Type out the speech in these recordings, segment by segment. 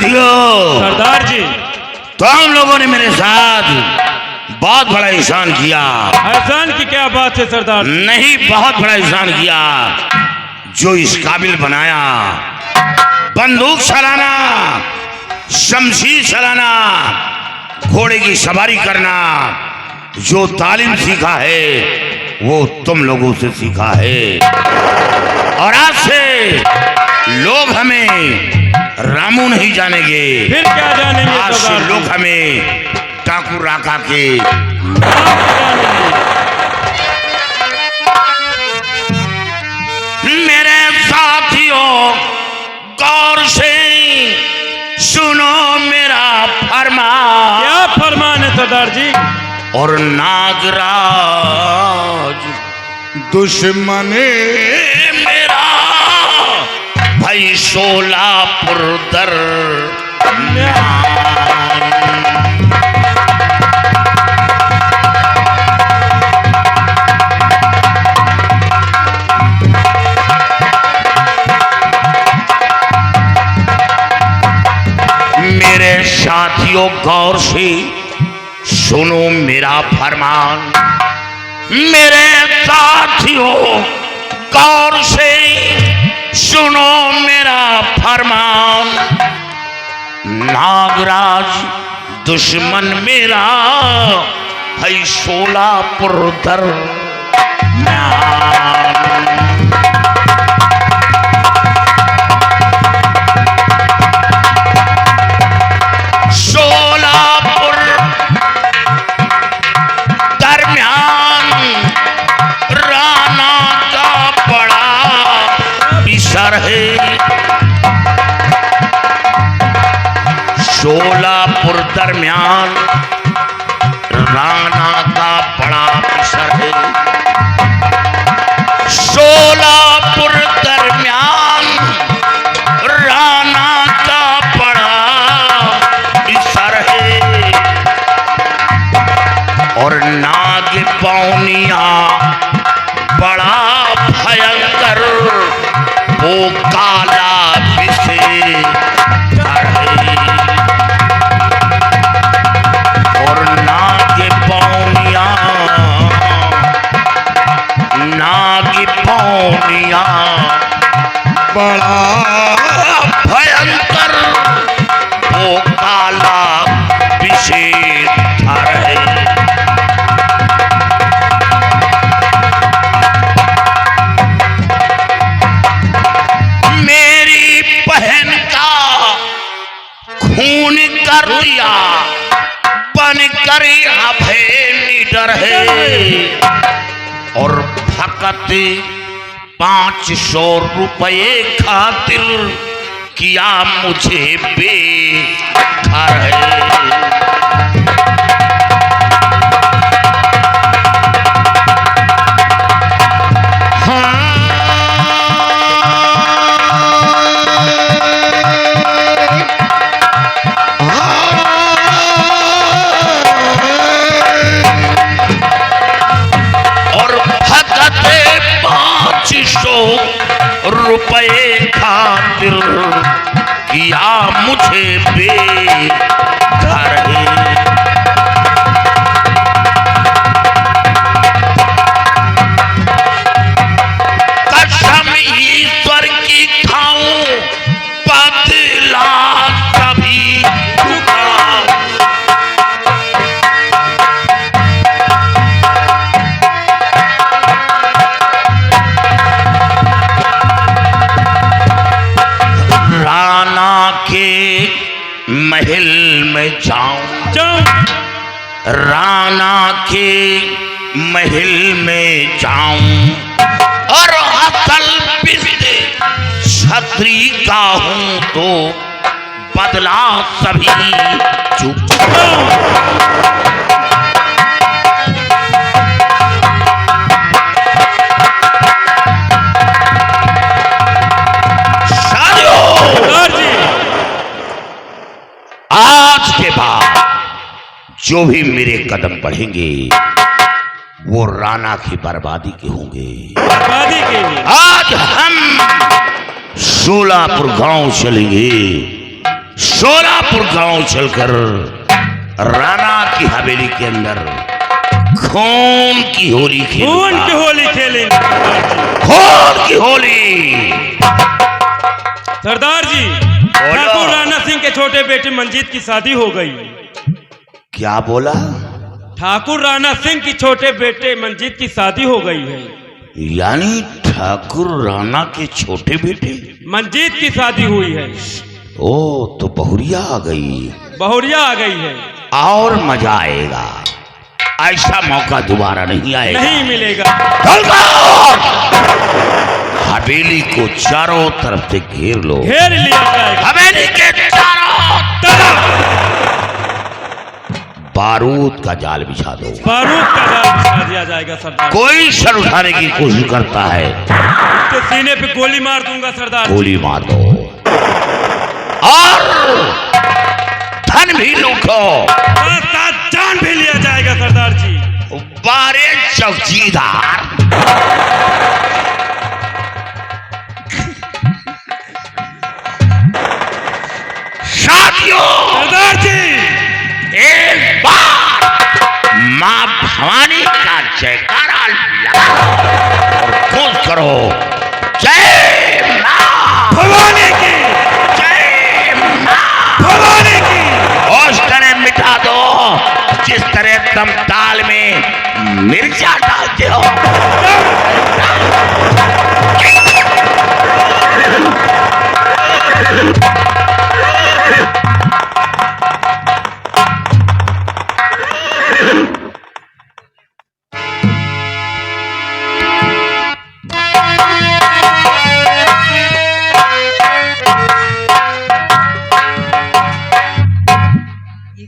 साथियों, सरदार जी, तुम लोगों ने मेरे साथ बहुत बड़ा एहसान किया। एहसान की क्या बात है सरदार? नहीं, बहुत बड़ा एहसान किया। जो इस काबिल बनाया, बंदूक चलाना, शमशीर चलाना, घोड़े की सवारी करना, जो तालीम सीखा है वो तुम लोगों से सीखा है। और आज से लोग हमें रामू नहीं जानेंगे, फिर क्या जानेंगे? आज से सरदार लोग जी, हमें टाकू राका के नाम जानेंगे। मेरे साथियों, गौर से सुनो मेरा फरमान। क्या फरमान है सरदार जी? और नागराज दुश्मन मेरा भाई सोलापुर दर मेरे साथियों, गौर से सुनो मेरा फरमान। मेरे साथियों, गौर से सुनो मेरा फरमान। नागराज दुश्मन मेरा है सोलापुर दर सोलापुर दरमियान राना का बड़ा पिसर है। सोलापुर दरमियान राना का बड़ा पिसर है। और नाग पौनिया बड़ा भयंकर वो काला विषे बड़ा भयंकर वो काला विषधर है। मेरी बहन का खून कर दिया, बन कर अभय निडर है। और फकत 500 रुपये खातिर किया मुझे बेघर है। रुपये खातिर किया मुझे बेघर है। कसम ईश्वर की खाऊं, बदला कभी महल में जाऊं, राना के महल में जाऊं। और असल बिस्ते छत्री का हूं तो बदला सभी चुप। आज के बाद जो भी मेरे कदम बढ़ेंगे वो राना की बर्बादी के होंगे। बर्बादी के लिए आज हम सोलापुर गांव चलेंगे, सोलापुर गांव चलकर राणा की हवेली के अंदर खून की होली खून की होली खेलेंगे खून की होली। सरदार जी, ठाकुर राणा सिंह के छोटे बेटे मंजीत की शादी हो गई। क्या बोला? ठाकुर राणा सिंह की छोटे बेटे मंजीत की शादी हो गई है। यानी ठाकुर राणा के छोटे बेटे मंजीत की शादी हुई है। ओ तो बहुरिया आ गई। बहुरिया आ गई है। और मजा आएगा, ऐसा मौका दोबारा नहीं आएगा, नहीं मिलेगा। हवेली को चारों तरफ से घेर लो। घेर लिया जाएगा हवेली के चारों तरफ बारूद का जाल बिछा दो। बारूद का जाल बिछा दिया जाएगा सरदार। कोई सर उठाने की कोशिश करता है तो सीने पे गोली मार दूंगा सरदार। गोली मार दो और धन भी लूटो, साथ जान भी लिया जाएगा सरदार जी। बारे चौकीदार साथियों, सरदार जी एक बार मां भवानी का जयकारा लगाओ और घोष करो, जय मां भवानी की, जय मां भवानी की। उस तरह मिटा दो जिस तरह तुम दाल में मिर्चा डालते हो।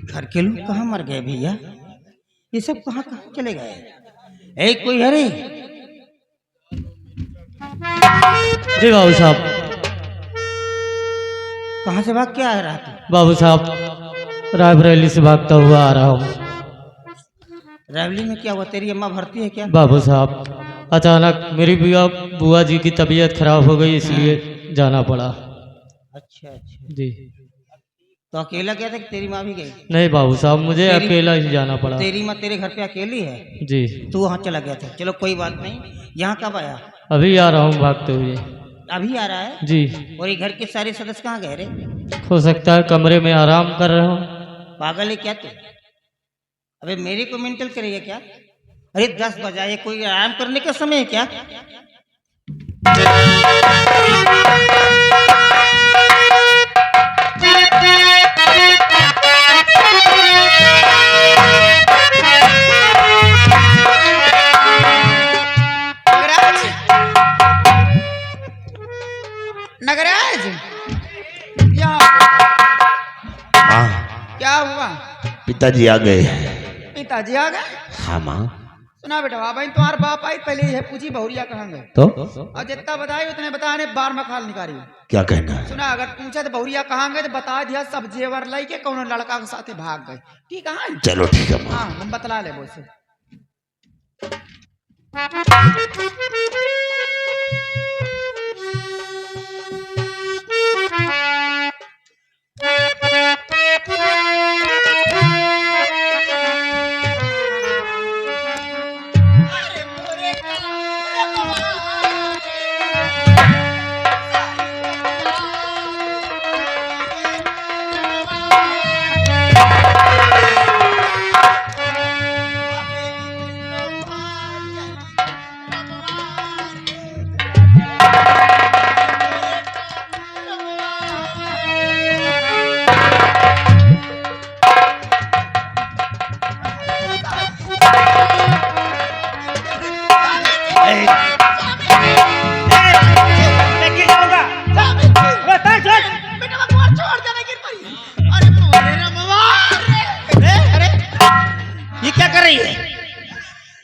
घर के लोग कहाँ मर गए भैया? ये सब कहाँ कहाँ चले गए? ए कोई हरे? जी बाबू साहब। कहाँ से भाग के आ रहा था? बाबू साहब, रायबरेली से भागता हुआ आ रहा हूँ। रायबरेली में क्या हुआ? तेरी अम्मा भर्ती है क्या? बाबू साहब, अचानक मेरी बुआ जी की तबीयत खराब हो गई, इसलिए जाना पड़ा। अच्छा अच्छा। जी। तो अकेला गया था कि तेरी माँ भी गई? नहीं बाबू साहब, मुझे अकेला ही जाना पड़ा। तेरी माँ तेरे घर पे अकेली है? जी। तू वहाँ चला गया था, चलो कोई बात नहीं। यहाँ कब आया? अभी आ रहा हूँ भागते हुए। अभी आ रहा है? जी। और ये घर के सारे सदस्य कहाँ गए रे? हो सकता है कमरे में आराम कर रहा हूँ। पागल है क्या तू? अबे मेरे को मेंटल करेगा क्या? अरे 10 बजा, ये कोई आराम करने का समय है क्या? नगराज, क्या हुआ? पिताजी आ गए। पिताजी आ गए? हाँ माँ। सुना बेटा, भाई तुम्हारे बाप आई पहले यह पूछी बहुरिया कहाँ गए, तो और जितना बताई उतने बताने बार मखाल निकाली। क्या कहना है? सुना, अगर पूछे तो बहुरिया कहाँ गए तो बता दिया सब जेवर लाई के कौन लड़का के साथ भाग गए। ठीक है? चलो ठीक है माँ। हाँ, हम बतला ले बोल से।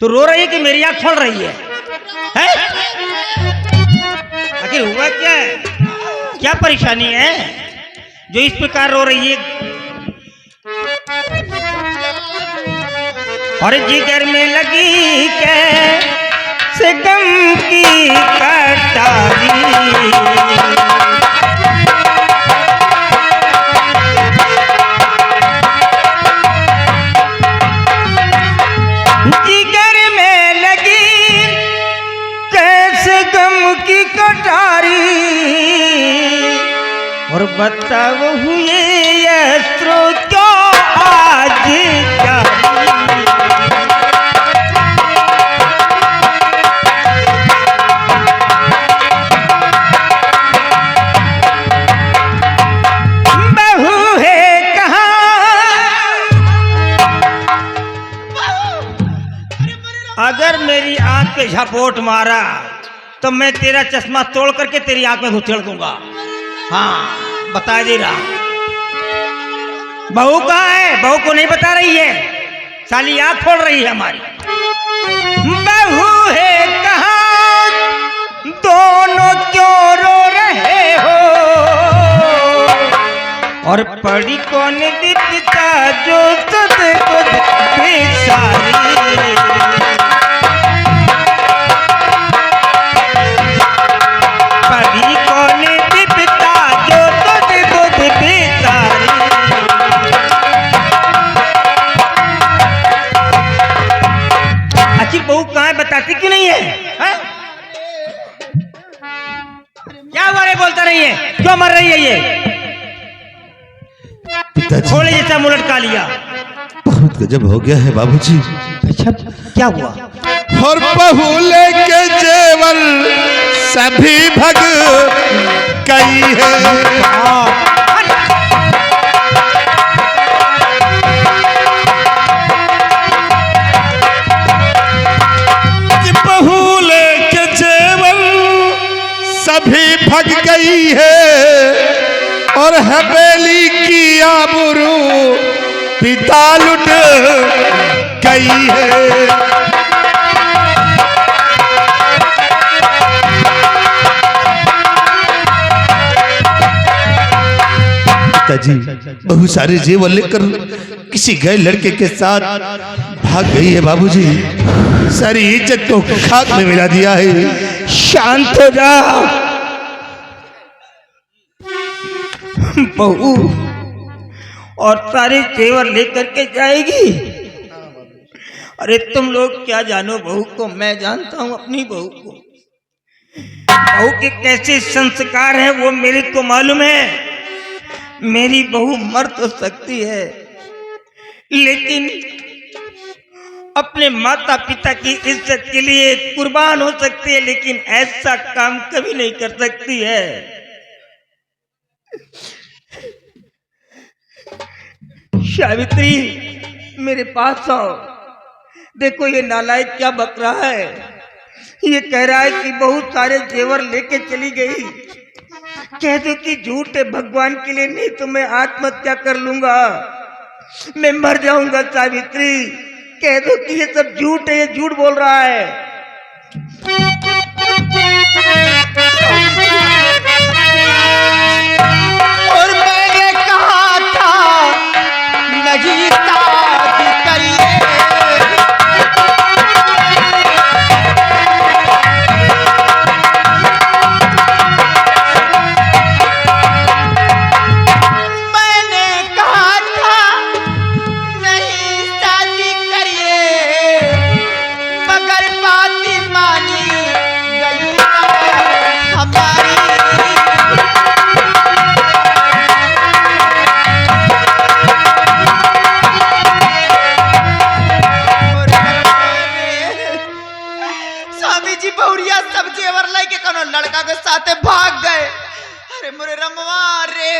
तो रो रही है कि मेरी आंख खोल रही है? आखिर हुआ क्या है? क्या परेशानी है जो इस प्रकार रो रही है? और जिगर में लगी कैसे गम की कटारी, और बताओ हुए अस्त्रो क्यों आज जारी। बहू है कहाँ, अगर मेरी आंख पे झपोट मारा तो मैं तेरा चश्मा तोड़ करके तेरी आंख में घुसेड़ दूंगा। हाँ बता दे रहा। बहू कहाँ है? बहू को नहीं बता रही है, साली आंख खोल रही है हमारी। बहू है कहाँ, दोनों क्यों रो रहे हो, और पड़ी कौन दिखता जो सद खुद बेचारी। पड़ी कौन दिखता जो सद खुद बेचारी। आखिर बहू कहाँ है, बताती क्यों नहीं है, है? क्या बारे बोलता नहीं है, क्यों मर रही है ये? घोड़े जैसा मुंह लटका लिया। बहुत गजब हो गया है बाबूजी। अच्छा क्या हुआ? और बहू लेके जेवर सभी भग गई है। बहू लेके जेवर सभी भग गई है, और हवेली की आबरू पिता लुट गई है। पिताजी बहुत सारे जेवर लेकर किसी गए लड़के के साथ भाग गई है बाबूजी। सारी इज्जत को खाक में मिला दिया है। शांत हो जाओ बहू, और सारे जेवर लेकर के जाएगी। अरे तुम लोग क्या जानो बहू को, मैं जानता हूं अपनी बहू को। बहू के कैसे संस्कार है वो मेरे को मालूम है। मेरी बहू मर तो सकती है, लेकिन अपने माता पिता की इज्जत के लिए कुर्बान हो सकती है, लेकिन ऐसा काम कभी नहीं कर सकती है। सावित्री मेरे पास आओ। देखो ये नालायक क्या बक रहा है। ये कह रहा है कि बहुत सारे जेवर लेके चली गई। कह दो कि झूठ है, भगवान के लिए नहीं तो मैं आत्महत्या कर लूंगा, मैं मर जाऊंगा। सावित्री कह दो कि ये सब झूठ है, ये झूठ बोल रहा है। और मैंने कहा था नहीं शादी करिए, मैंने कहा था नहीं शादी करिए, मगर बात मानी गई हमारी। स्वामी जी बहुरिया सब जेवर लेके कोनो लड़का के साथे भाग गए। अरे मोरे रमवा रे,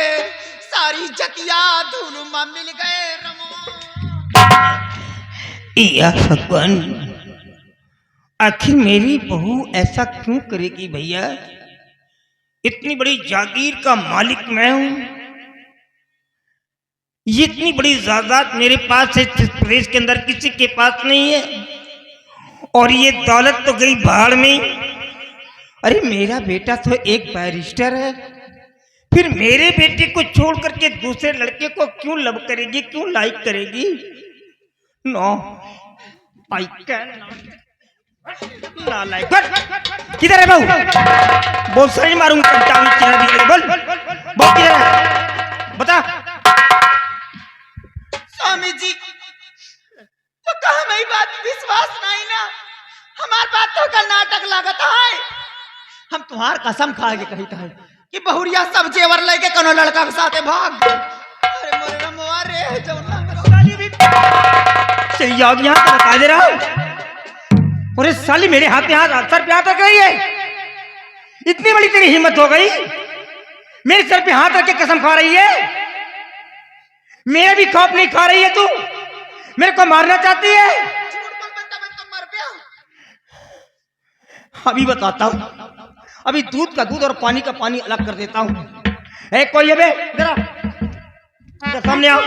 सारी जतिया धूलुमा मिल गए रमवा। या भगवान, आखिर मेरी बहू ऐसा क्यों करेगी भैया? इतनी बड़ी जागीर का मालिक मैं हूं, ये इतनी बड़ी जायदाद मेरे पास है, इस प्रदेश के अंदर किसी के पास नहीं है, और ये दौलत तो गई भाड़ में। अरे मेरा बेटा तो एक बैरिस्टर है, फिर मेरे बेटे को छोड़ करके दूसरे लड़के को क्यों लव करेगी, क्यों लाइक करेगी? नो आई कैन ना लाइक। किधर है बहू? बोल सही मारूंगा, बोल बोल किधर है, बता। स्वामी जी तो कहा मेरी बात विश्वास नहीं ना, हमार बात तो का नाटक लागत है। हम तुम्हार कसम खा के कही था कि बहुरिया सब जेवर लेके कोनो लड़का के साथे भाग गए। अरे मोरे रमवा रे जौना चलिए आओ यहाँ पर बता दे रहा हूँ। अरे साली मेरे हाथ में हाथ सर पे हाथ रख रही है, इतनी बड़ी तेरी हिम्मत हो गई, मेरे सर पे हाथ रख के कसम खा रही है। मेरा भी खौफ नहीं खा रही है तू, मेरे को मारना चाहती है। मर गया। अभी बताता हूँ, अभी दूध का दूध और पानी का पानी अलग कर देता हूँ। है कोई है बे, जरा इधर सामने आओ।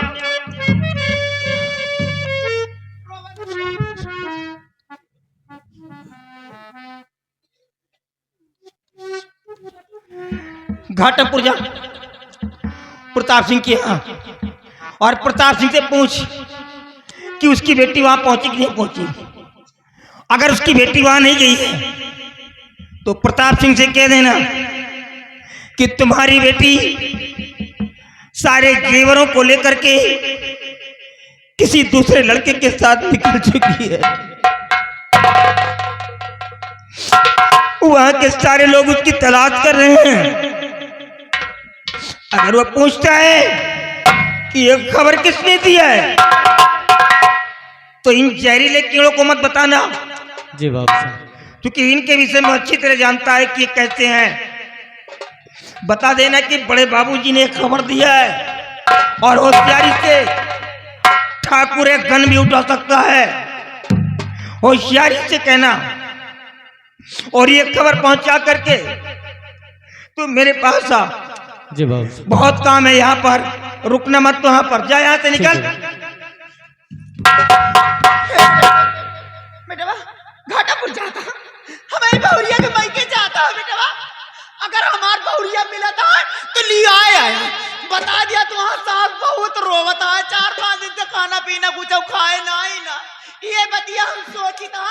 घाटमपुर जा प्रताप सिंह के यहाँ, और प्रताप सिंह से पूछ कि उसकी बेटी वहां पहुंची कि नहीं पहुंची। अगर उसकी बेटी वहां नहीं गई है तो प्रताप सिंह से कह देना कि तुम्हारी बेटी सारे जेवरों को लेकर के किसी दूसरे लड़के के साथ निकल चुकी है। वहां के सारे लोग उसकी तलाश कर रहे हैं। अगर वो पूछता है कि ये खबर किसने दी है तो इन जहरीले कीड़ों को मत बताना, जी बाबू साहब। क्योंकि इनके विषय में अच्छी तरह जानता है कि ये कैसे हैं। बता देना कि बड़े बाबूजी ने खबर दिया है और होशियारी से ठाकुर एक गन भी उठा सकता है। होशियारी से कहना, और ये खबर पहुंचा करके तू मेरे पास आ। जी बाबू साहब। बहुत काम है यहाँ पर, रुकना मत तो यहाँ पर, जा यहाँ से निकल। बेटवा घाटापुर जाता, हमारी बहुरिया के मायके जाता है बेटवा। अगर हमार बहुरिया मिला था तो लिया आया, बता दिया तो वहाँ सास बहुत रोवता है, 4-5 दिन से खाना पीना कुछ खाए ना ही ना। ये बतिया हम सोची था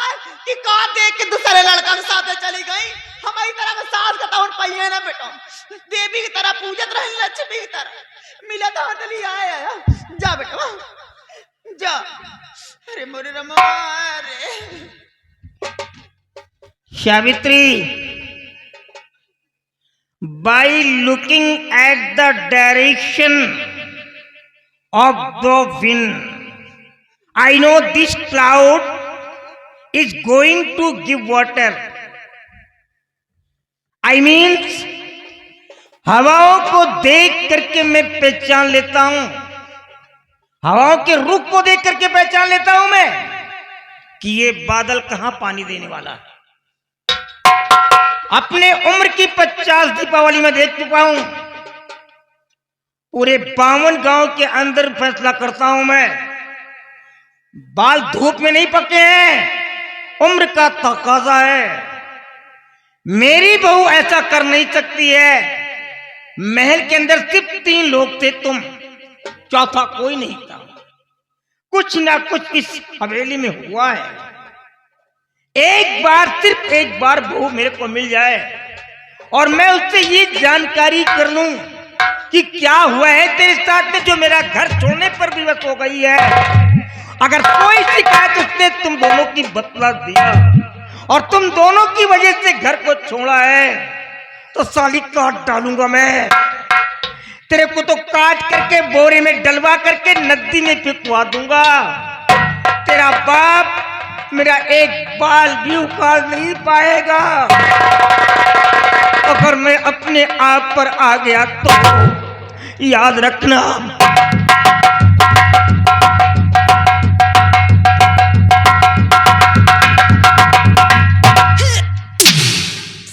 कि का देख के दूसरे लड़का के साथ चली गई। हमारी तरह का सास का तौर पहिए ना बेटा, देवी की तरह पूजत रही, लक्ष्मी की तरह मिला था तो लिया आया। जा बेटा जा। अरे मोरे रमा रे। Savitri, by looking at the direction of the wind, I know this cloud is going to give water. I means हवाओं को देख करके मैं पहचान लेता हूं, हवाओं के रुख को देख करके पहचान लेता हूं मैं कि ये बादल कहां पानी देने वाला है। अपने उम्र की 50 दीपावली में देख चुका हूं, पूरे 52 गांव के अंदर फैसला करता हूं मैं। बाल धूप में नहीं पके हैं, उम्र का तकाजा है। मेरी बहू ऐसा कर नहीं सकती है। महल के अंदर सिर्फ 3 लोग थे, तुम, चौथा कोई नहीं था। कुछ ना कुछ इस हवेली में हुआ है। एक बार, सिर्फ एक बार बहू मेरे को मिल जाए और मैं उससे ये जानकारी कर लूं कि क्या हुआ है तेरे साथ में, जो मेरा घर छोड़ने पर विवश हो गई है। अगर कोई शिकायत उसने तुम दोनों की बतला दिया और तुम दोनों की वजह से घर को छोड़ा है तो साली काट डालूंगा मैं। तेरे को तो काट करके बोरे में डलवा करके नदी में फेंकवा दूंगा। तेरा बाप मेरा एक बाल भी उखाड़ नहीं पाएगा। अगर मैं अपने आप पर आ गया तो याद रखना।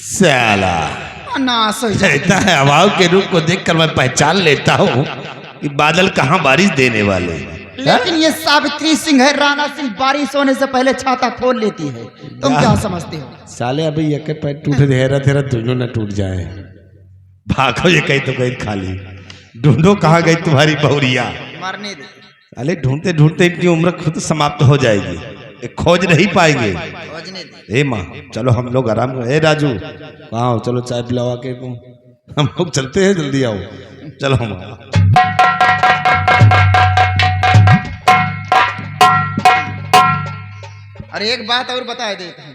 साला नाश हो जाए। इतना है, हवाओं के रुख को देखकर मैं पहचान लेता हूँ कि बादल कहाँ बारिश देने वाले हैं। लेकिन ये सावित्री सिंह है, राणा सिंह बारिश होने से पहले छाता खोल लेती है। तुम क्या समझते हो? साले अभी एक पैर टूट हेरा तेरा दोनों न टूट जाए। भागो ये कहीं तो कहीं खाली। ढूंढो कहाँ गई तुम्हारी बहुरिया। मरने दे। साले ढूंढते ढूंढते इनकी उम्र खुद समाप्त हो जाएगी, ये खोज नहीं पाएंगे। खोजने दे। ए माँ चलो हम लोग आराम कर। ए राजू कहाँ हो, चलो चाय पिलावा के तुम, हम लोग चलते हैं, जल्दी आओ। चलो हम अरे एक बात और बता देता हूं।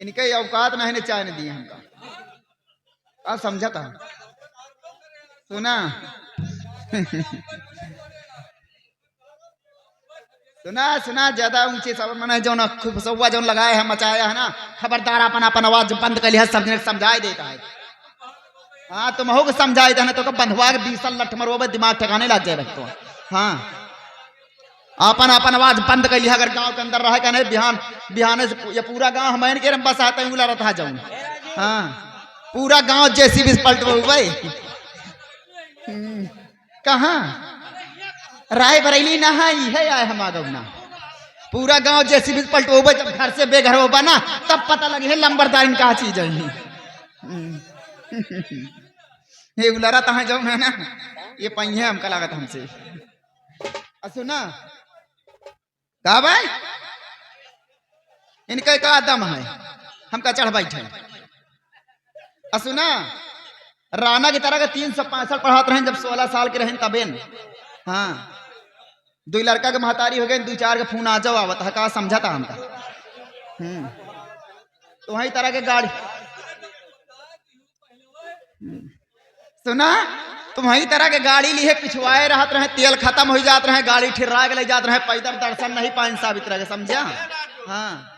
इनके औकात नहीं ने चाय नहीं दिए हमका। अब समझा था सुना सुना सुना ज्यादा ऊंचे सब मैंने जो ना खूब सौवा जो लगाए है मचाया है ना, खबरदार अपन अपन आवाज बंद कर लिया, सब समझाई देता है। हाँ तुम हो समझाई देना तो बंधवा के 20 लठ मरवा दिमाग ठिकाने लग जाए तो। हाँ अपन अपन आवाज बंद कर लिया, अगर गांव के अंदर रहे नहीं बिहान बिहान से ये पूरा गांव हमारे के बस आता है उला रहा जाऊं। हाँ पूरा गांव जैसी भी पलट भाई कहाँ राय बरेली ना है आए हम आगना पूरा गांव जैसी भी पलट जब घर से बेघर हो बना तब पता लगे है लंबरदार का चीज है। ये उलरा तहा जाऊं है ना ये पहिए हमका लागत हमसे सुना का भाई इनका का दम है हमका चढ़ बैठे सुना राणा की तरह का 365 पढ़ाते रहे जब 16 साल के रहे तबे न। हाँ 2 लड़का के महतारी हो गए 2-4 के फोन आ जाओ आवत है का समझा था हमका। तो वही तरह के गाड़ी सुना तुम वही तरह के गाड़ी लिए पिछवाए रहत रहे, तेल खत्म हो जात रहे, गाड़ी ठिर्रा के ले जात रहे, पैदल दर्शन नहीं पाइन साबित रहे समझा। हाँ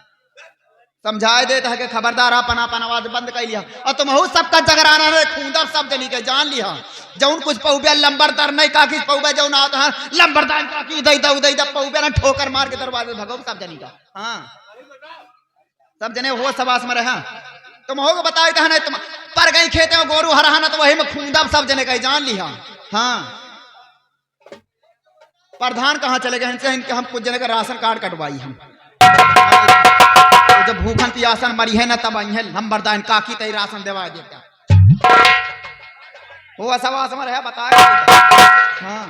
समझाए देता है कि खबरदार अपन अपन आवाज बंद कर लिया और तुम हो सबका जगराना रे खूंदर सब जनी के जान लिया जौन कुछ पौबे लंबरदार नहीं का कि पौबे जौन आता है लंबरदार का की दई दई पौबे ना ठोकर मार के दरवाजे भगो सब जनी का। हाँ सब जने हो सवास में रहा तुम हो बताए कहा नहीं तुम पर गई खेते में गोरू हरहाना तो वही में खूंदब सब जने का जान लिया। हाँ प्रधान कहाँ चले गए इनसे इनके हम कुछ जने का राशन कार्ड कटवाई हम जब भूखन पियासन मरी है ना तब आई है लंबरदार काकी तई राशन देवा देता वो सवास में रहा बताया। हाँ